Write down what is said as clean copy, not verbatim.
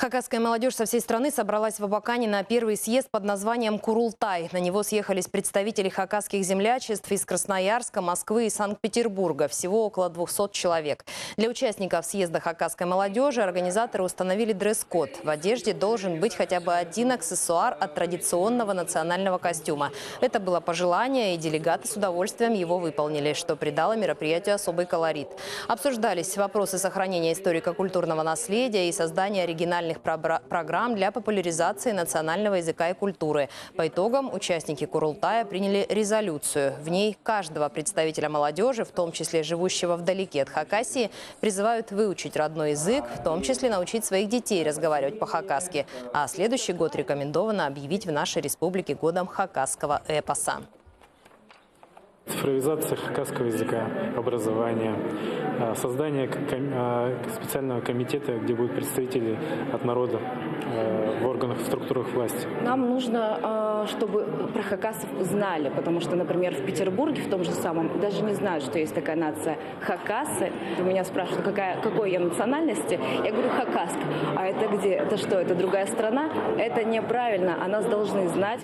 Хакасская молодежь со всей страны собралась в Абакане на первый съезд под названием «Курултай». На него съехались представители хакасских землячеств из Красноярска, Москвы и Санкт-Петербурга. Всего около 200 человек. Для участников съезда хакасской молодежи организаторы установили дресс-код. В одежде должен быть хотя бы один аксессуар от традиционного национального костюма. Это было пожелание, и делегаты с удовольствием его выполнили, что придало мероприятию особый колорит. Обсуждались вопросы сохранения историко-культурного наследия и создания оригинальных программ для популяризации национального языка и культуры. По итогам участники Курултая приняли резолюцию. В ней каждого представителя молодежи, в том числе живущего вдалеке от Хакасии, призывают выучить родной язык, в том числе научить своих детей разговаривать по-хакасски. А следующий год рекомендовано объявить в нашей республике годом хакасского эпоса. Цифровизация хакасского языка, образование, создание специального комитета, где будут представители от народа в органах, в структурах власти. Нам нужно, чтобы про хакасов знали, потому что, например, в Петербурге, в том же самом, даже не знают, что есть такая нация хакасы. Меня спрашивают, какой я национальности. Я говорю, хакаска. А это где? Это что? Это другая страна? Это неправильно, о нас должны знать.